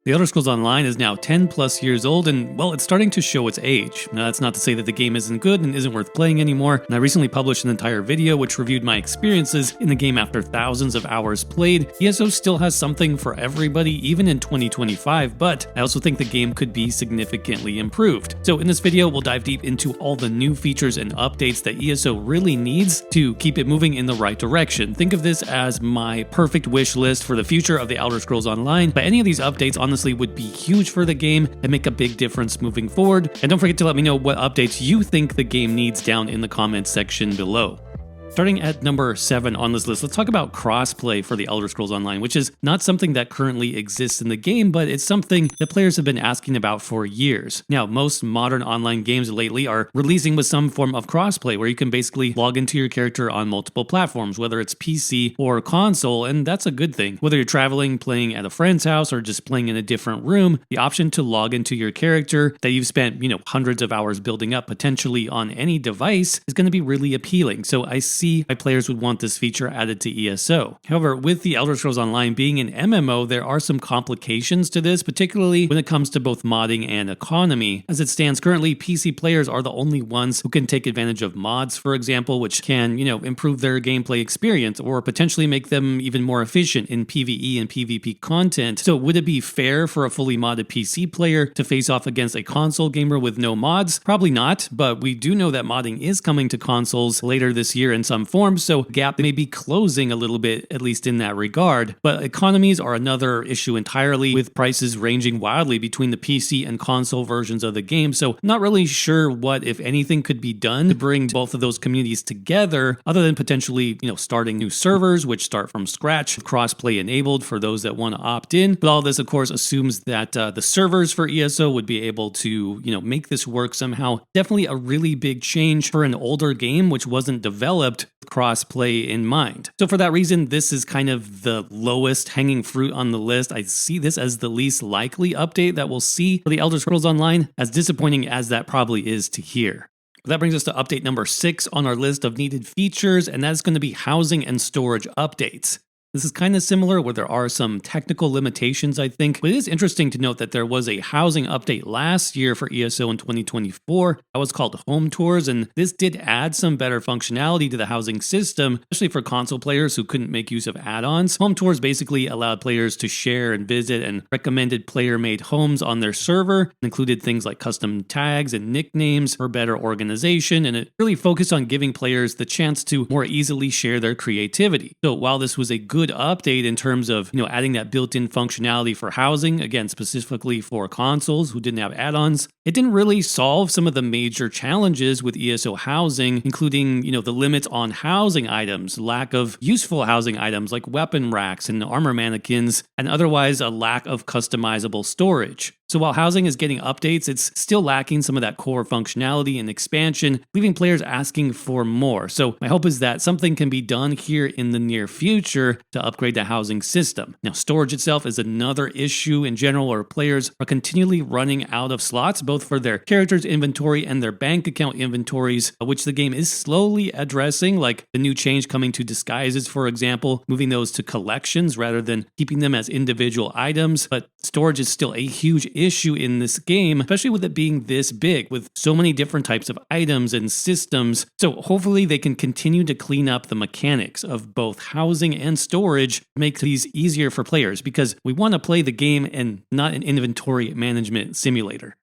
The Elder Scrolls Online is now 10 plus years old and, well, it's starting to show its age. Now, that's not to say that the game isn't good and isn't worth playing anymore, and I recently published an entire video which reviewed my experiences in the game after thousands of hours played. ESO still has something for everybody, even in 2025, but I also think the game could be significantly improved. So in this video, we'll dive deep into all the new features and updates that ESO really needs to keep it moving in the right direction. Think of this as my perfect wish list for the future of the Elder Scrolls Online, but any of these updates honestly would be huge for the game and make a big difference moving forward. And don't forget to let me know what updates you think the game needs down in the comments section below. Starting at number 7 on this list, let's talk about crossplay for the Elder Scrolls Online, which is not something that currently exists in the game, but it's something that players have been asking about for years. Now, most modern online games lately are releasing with some form of crossplay, where you can basically log into your character on multiple platforms, whether it's PC or console, and that's a good thing. Whether you're traveling, playing at a friend's house, or just playing in a different room, the option to log into your character that you've spent, hundreds of hours building up potentially on any device is going to be really appealing. So I see why players would want this feature added to ESO. However, with the Elder Scrolls Online being an MMO, there are some complications to this, particularly when it comes to both modding and economy. As it stands currently, PC players are the only ones who can take advantage of mods, for example, which can, improve their gameplay experience or potentially make them even more efficient in PvE and PvP content. So would it be fair for a fully modded PC player to face off against a console gamer with no mods? Probably not, but we do know that modding is coming to consoles later this year in some form, so the gap may be closing a little bit, at least in that regard. But economies are another issue entirely, with prices ranging wildly between the PC and console versions of the game, so not really sure what, if anything, could be done to bring both of those communities together, other than potentially, starting new servers, which start from scratch, crossplay enabled for those that want to opt in. But all this, of course, assumes that the servers for ESO would be able to, make this work somehow. Definitely a really big change for an older game, which wasn't developed crossplay in mind. So for that reason, this is kind of the lowest hanging fruit on the list. I see this as the least likely update that we'll see for the Elder Scrolls Online, as disappointing as that probably is to hear. That brings us to update number 6 on our list of needed features, and that's going to be housing and storage updates. This is kind of similar, where there are some technical limitations, I think, but it is interesting to note that there was a housing update last year for ESO in 2024 that was called Home Tours, and this did add some better functionality to the housing system, especially for console players who couldn't make use of add-ons. Home Tours basically allowed players to share and visit and recommended player-made homes on their server. It included things like custom tags and nicknames for better organization, and it really focused on giving players the chance to more easily share their creativity. So while this was a good update in terms of adding that built-in functionality for housing, again specifically for consoles who didn't have add-ons, it didn't really solve some of the major challenges with ESO housing, including the limits on housing items, lack of useful housing items like weapon racks and armor mannequins, and otherwise a lack of customizable storage. So while housing is getting updates, it's still lacking some of that core functionality and expansion, leaving players asking for more. So my hope is that something can be done here in the near future to upgrade the housing system. Now, storage itself is another issue in general, where players are continually running out of slots, both for their characters' inventory and their bank account inventories, which the game is slowly addressing, like the new change coming to disguises, for example, moving those to collections rather than keeping them as individual items. But storage is still a huge issue in this game, especially with it being this big, with so many different types of items and systems. So hopefully they can continue to clean up the mechanics of both housing and storage, make these easier for players, because we want to play the game and not an inventory management simulator.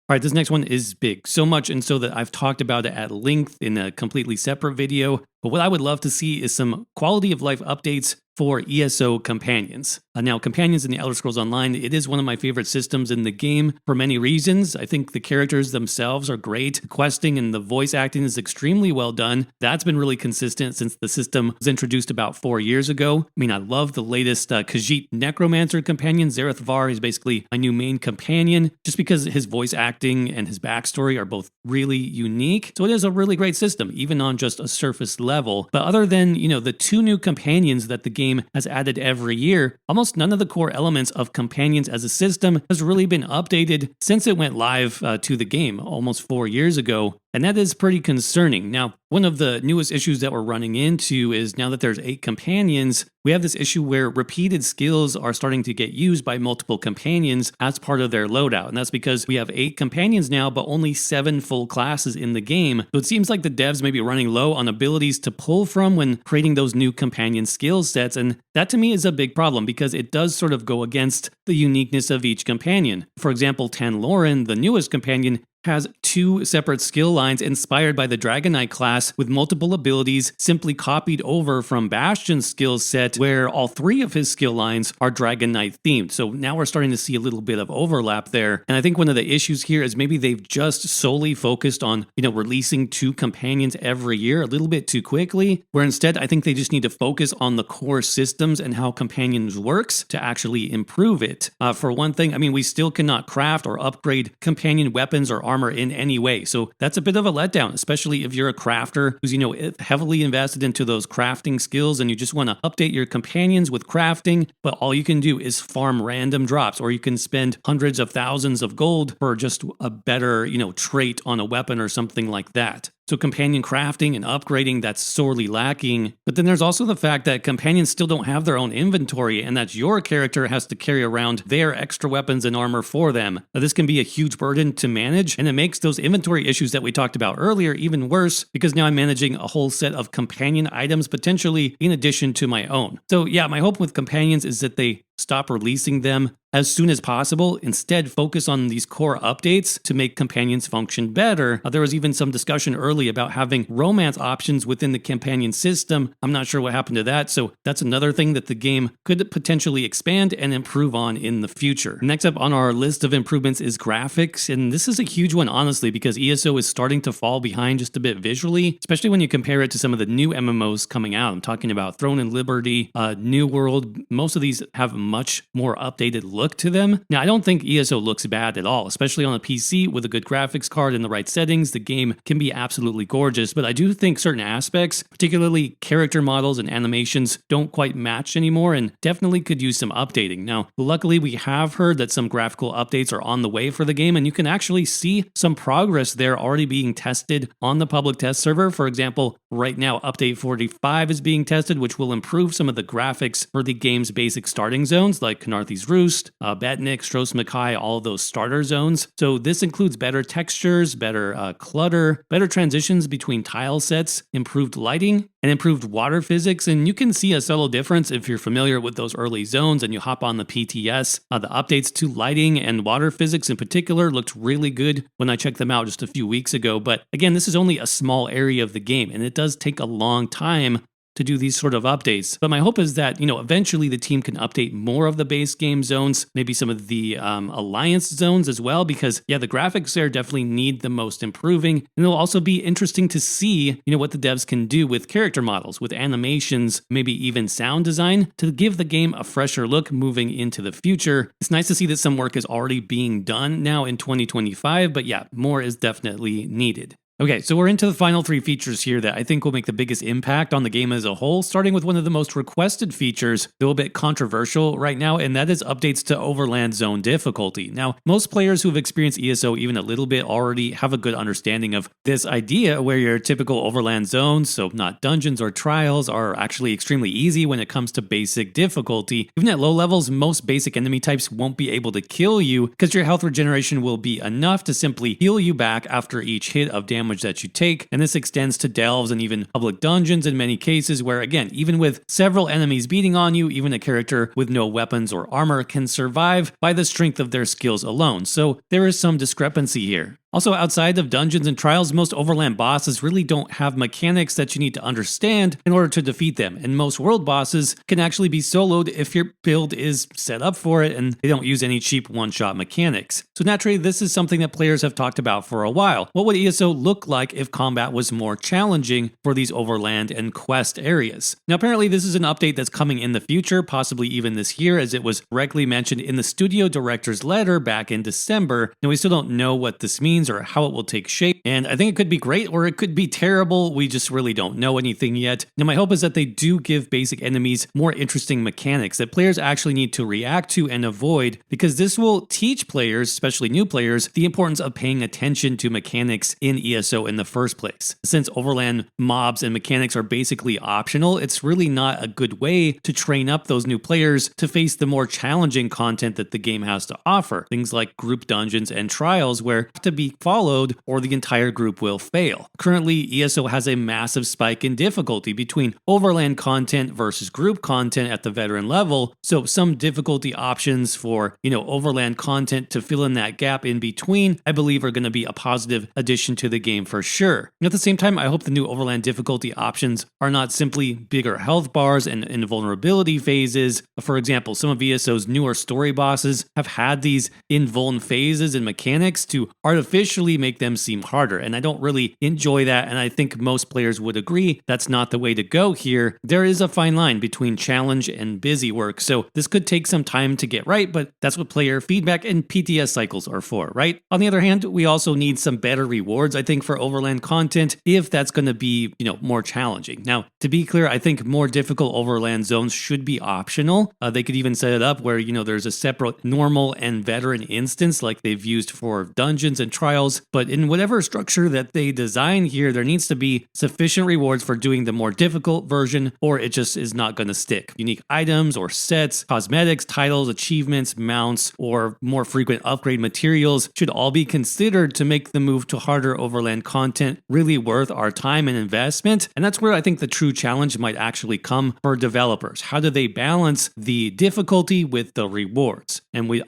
All right, this next one is big, so much and so that I've talked about it at length in a completely separate video. But what I would love to see is some quality of life updates for ESO companions. Now, companions in the Elder Scrolls Online, it is one of my favorite systems in the game for many reasons. I think the characters themselves are great. The questing and the voice acting is extremely well done. That's been really consistent since the system was introduced about 4 years ago. I love the latest Khajiit Necromancer companion. Zareth Var is basically my new main companion, just because his voice acting and his backstory are both really unique. So it is a really great system, even on just a surface level. But other than, the 2 new companions that the game has added every year, almost none of the core elements of companions as a system has really been updated since it went live to the game almost 4 years ago. And that is pretty concerning. Now, one of the newest issues that we're running into is now that there's 8 companions, we have this issue where repeated skills are starting to get used by multiple companions as part of their loadout. And that's because we have 8 companions now, but only 7 full classes in the game. So it seems like the devs may be running low on abilities to pull from when creating those new companion skill sets. And that to me is a big problem because it does sort of go against the uniqueness of each companion. For example, Tan Lauren, the newest companion, has 2 separate skill lines inspired by the Dragon Knight class with multiple abilities simply copied over from Bastion's skill set, where all 3 of his skill lines are Dragon Knight themed. So now we're starting to see a little bit of overlap there. And I think one of the issues here is maybe they've just solely focused on, releasing 2 companions every year a little bit too quickly, where instead I think they just need to focus on the core systems and how companions works to actually improve it. For one thing, we still cannot craft or upgrade companion weapons or armor in any way. So that's a bit of a letdown, especially if you're a crafter who's, heavily invested into those crafting skills and you just want to update your companions with crafting, but all you can do is farm random drops, or you can spend hundreds of thousands of gold for just a better, trait on a weapon or something like that. So companion crafting and upgrading, that's sorely lacking. But then there's also the fact that companions still don't have their own inventory and that your character has to carry around their extra weapons and armor for them. Now, this can be a huge burden to manage, and it makes those inventory issues that we talked about earlier even worse because now I'm managing a whole set of companion items potentially in addition to my own. So yeah, my hope with companions is that they stop releasing them as soon as possible. Instead, focus on these core updates to make companions function better. There was even some discussion early about having romance options within the companion system. I'm not sure what happened to that, so that's another thing that the game could potentially expand and improve on in the future. Next up on our list of improvements is graphics, and this is a huge one, honestly, because ESO is starting to fall behind just a bit visually, especially when you compare it to some of the new MMOs coming out. I'm talking about Throne and Liberty, New World. Most of these have much more updated look to them. Now, I don't think ESO looks bad at all, especially on a PC with a good graphics card and the right settings. The game can be absolutely gorgeous, but I do think certain aspects, particularly character models and animations, don't quite match anymore and definitely could use some updating. Now, luckily, we have heard that some graphical updates are on the way for the game, and you can actually see some progress there already being tested on the public test server. For example, right now, Update 45 is being tested, which will improve some of the graphics for the game's basic starting zones like Knarthy's Roost, Betnik, Stros Mackay, all of those starter zones. So this includes better textures, better clutter, better transitions between tile sets, improved lighting, and improved water physics. And you can see a subtle difference if you're familiar with those early zones and you hop on the PTS. The updates to lighting and water physics in particular looked really good when I checked them out just a few weeks ago. But again, this is only a small area of the game, and it does take a long time to do these sort of updates. But my hope is that, eventually the team can update more of the base game zones, maybe some of the alliance zones as well, because the graphics there definitely need the most improving. And it'll also be interesting to see, what the devs can do with character models, with animations, maybe even sound design to give the game a fresher look moving into the future. It's nice to see that some work is already being done now in 2025, but more is definitely needed. Okay, so we're into the final 3 features here that I think will make the biggest impact on the game as a whole, starting with one of the most requested features, though a bit controversial right now, and that is updates to Overland Zone difficulty. Now, most players who have experienced ESO even a little bit already have a good understanding of this idea where your typical Overland zones, so not dungeons or trials, are actually extremely easy when it comes to basic difficulty. Even at low levels, most basic enemy types won't be able to kill you because your health regeneration will be enough to simply heal you back after each hit of damage that you take, and this extends to delves and even public dungeons in many cases where, again, even with several enemies beating on you, even a character with no weapons or armor can survive by the strength of their skills alone. So there is some discrepancy here. Also, outside of dungeons and trials, most Overland bosses really don't have mechanics that you need to understand in order to defeat them, and most world bosses can actually be soloed if your build is set up for it and they don't use any cheap one-shot mechanics. So naturally, this is something that players have talked about for a while. What would ESO look like if combat was more challenging for these Overland and quest areas? Now, apparently this is an update that's coming in the future, possibly even this year, as it was directly mentioned in the studio director's letter back in December. Now, we still don't know what this means, cutscenes or how it will take shape. And I think it could be great or it could be terrible. We just really don't know anything yet. Now, my hope is that they do give basic enemies more interesting mechanics that players actually need to react to and avoid, because this will teach players, especially new players, the importance of paying attention to mechanics in ESO in the first place. Since Overland mobs and mechanics are basically optional, it's really not a good way to train up those new players to face the more challenging content that the game has to offer. Things like group dungeons and trials where have to be followed or the entire group will fail. Currently, ESO has a massive spike in difficulty between Overland content versus group content at the veteran level, so some difficulty options for, Overland content to fill in that gap in between, I believe are going to be a positive addition to the game for sure. At the same time, I hope the new Overland difficulty options are not simply bigger health bars and invulnerability phases. For example, some of ESO's newer story bosses have had these invuln phases and mechanics to artificially make them seem harder, and I don't really enjoy that, and I think most players would agree that's not the way to go here. There is a fine line between challenge and busy work, so this could take some time to get right, but that's what player feedback and PTS cycles are for, right? On the other hand, we also need some better rewards, I think, for Overland content if that's going to be, more challenging. Now, to be clear, I think more difficult Overland zones should be optional. They could even set it up where, there's a separate normal and veteran instance like they've used for dungeons and trials, but in whatever structure that they design here, there needs to be sufficient rewards for doing the more difficult version, or it just is not going to stick. Unique items or sets, cosmetics, titles, achievements, mounts, or more frequent upgrade materials should all be considered to make the move to harder Overland content really worth our time and investment. And that's where I think the true challenge might actually come for developers. How do they balance the difficulty with the rewards? And we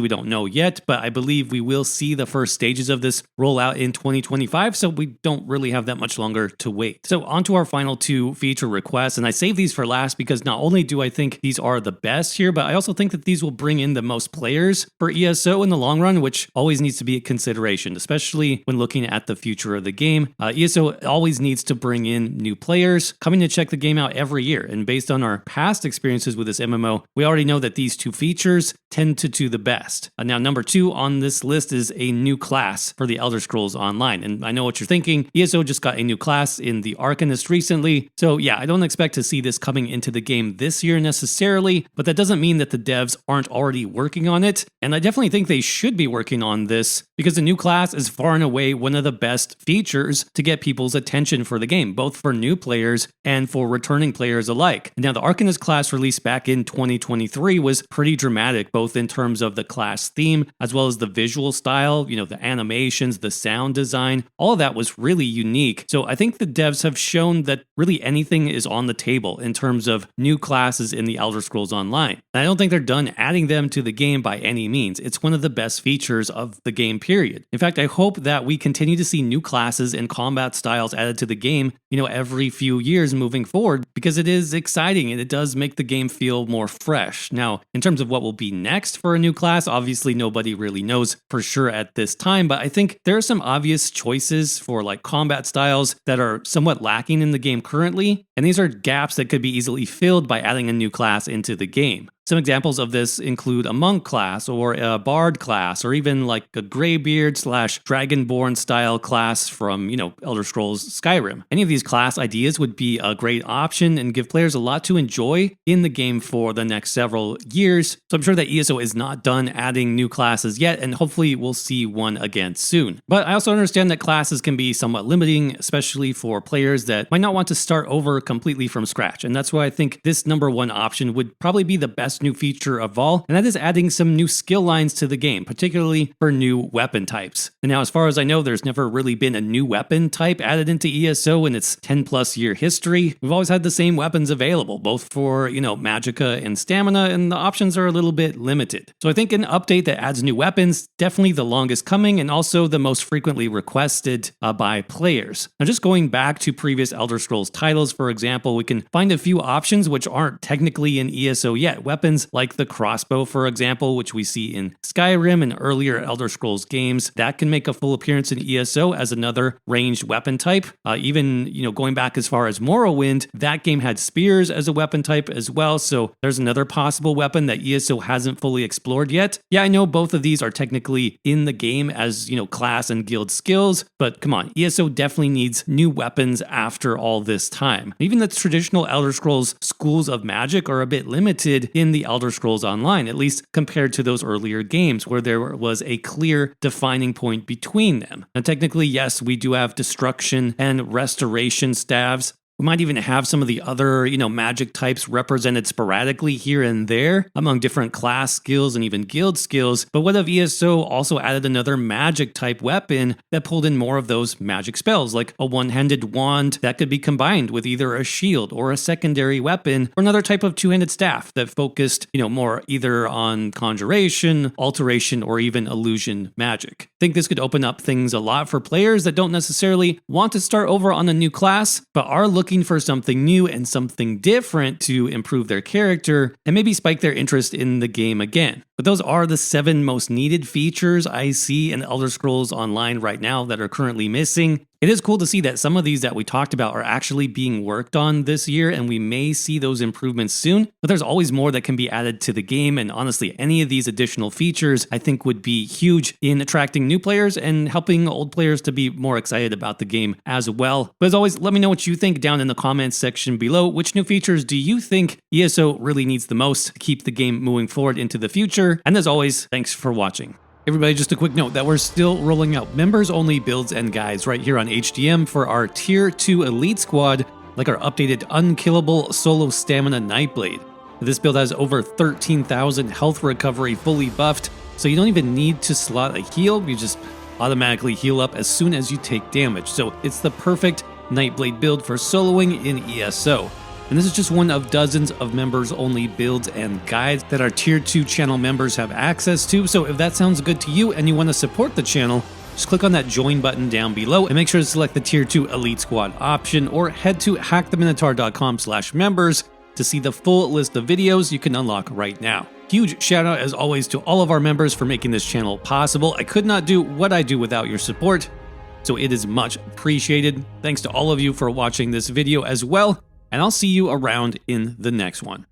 don't know yet, but I believe we will see the first stages of this roll out in 2025, so we don't really have that much longer to wait. So on to our final two feature requests, and I saved these for last because not only do I think these are the best here, but I also think that these will bring in the most players for ESO in the long run, which always needs to be a consideration, especially when looking at the future of the game. ESO always needs to bring in new players coming to check the game out every year, and based on our past experiences with this MMO, we already know that these two features tend to do the best. Now, number two on this list is a new class for the Elder Scrolls Online, and I know what you're thinking. ESO just got a new class in the Arcanist recently, so yeah, I don't expect to see this coming into the game this year necessarily, but that doesn't mean that the devs aren't already working on it, and I definitely think they should be working on this because the new class is far and away one of the best features to get people's attention for the game, both for new players and for returning players alike. Now, the Arcanist class released back in 2023 was pretty dramatic, both in terms of the class theme as well as the visual style, the animations, the sound design, all of that was really unique. So I think the devs have shown that really anything is on the table in terms of new classes in the Elder Scrolls Online. And I don't think they're done adding them to the game by any means. It's one of the best features of the game, period. In fact, I hope that we continue to see new classes and combat styles added to the game, every few years moving forward, because it is exciting and it does make the game feel more fresh. Now, in terms of what will be next for a new class, obviously nobody really knows for sure at this time, but I think there are some obvious choices for like combat styles that are somewhat lacking in the game currently, and these are gaps that could be easily filled by adding a new class into the game. Some examples of this include a monk class or a bard class, or even like a graybeard / dragonborn style class from, Elder Scrolls Skyrim. Any of these class ideas would be a great option and give players a lot to enjoy in the game for the next several years. So I'm sure that ESO is not done adding new classes yet, and hopefully we'll see one again soon. But I also understand that classes can be somewhat limiting, especially for players that might not want to start over completely from scratch. And that's why I think this number one option would probably be the best new feature of all, and that is adding some new skill lines to the game, particularly for new weapon types. And now, as far as I know, there's never really been a new weapon type added into ESO in its 10 plus year history. We've always had the same weapons available, both for, magicka and stamina, and the options are a little bit limited. So I think an update that adds new weapons, definitely the longest coming and also the most frequently requested by players. Now, just going back to previous Elder Scrolls titles, for example, we can find a few options which aren't technically in ESO yet. Weapons weapons, like the crossbow, for example, which we see in Skyrim and earlier Elder Scrolls games. That can make a full appearance in ESO as another ranged weapon type. Even, going back as far as Morrowind, that game had spears as a weapon type as well, so there's another possible weapon that ESO hasn't fully explored yet. Yeah, I know both of these are technically in the game as, class and guild skills, but come on, ESO definitely needs new weapons after all this time. Even the traditional Elder Scrolls schools of magic are a bit limited in the Elder Scrolls Online, at least compared to those earlier games where there was a clear defining point between them. Now, technically, yes, we do have destruction and restoration staves. We might even have some of the other, magic types represented sporadically here and there among different class skills and even guild skills. But what if ESO also added another magic type weapon that pulled in more of those magic spells, like a one-handed wand that could be combined with either a shield or a secondary weapon, or another type of two-handed staff that focused, more either on conjuration, alteration, or even illusion magic. I think this could open up things a lot for players that don't necessarily want to start over on a new class, but are looking for something new and something different to improve their character and maybe spike their interest in the game again. But those are the 7 most needed features I see in Elder Scrolls Online right now that are currently missing. It is cool to see that some of these that we talked about are actually being worked on this year, and we may see those improvements soon, but there's always more that can be added to the game, and honestly, any of these additional features I think would be huge in attracting new players and helping old players to be more excited about the game as well. But as always, let me know what you think down in the comments section below. Which new features do you think ESO really needs the most to keep the game moving forward into the future? And as always, thanks for watching. Everybody, just a quick note that we're still rolling out members-only builds and guides right here on HDM for our Tier 2 Elite Squad, like our updated Unkillable Solo Stamina Nightblade. This build has over 13,000 health recovery fully buffed, so you don't even need to slot a heal, you just automatically heal up as soon as you take damage. So it's the perfect Nightblade build for soloing in ESO. And this is just one of dozens of members-only builds and guides that our Tier 2 channel members have access to. So if that sounds good to you and you want to support the channel, just click on that join button down below and make sure to select the Tier 2 Elite Squad option, or head to hacktheminotaur.com/members to see the full list of videos you can unlock right now. Huge shout out as always to all of our members for making this channel possible. I could not do what I do without your support, so it is much appreciated. Thanks to all of you for watching this video as well, and I'll see you around in the next one.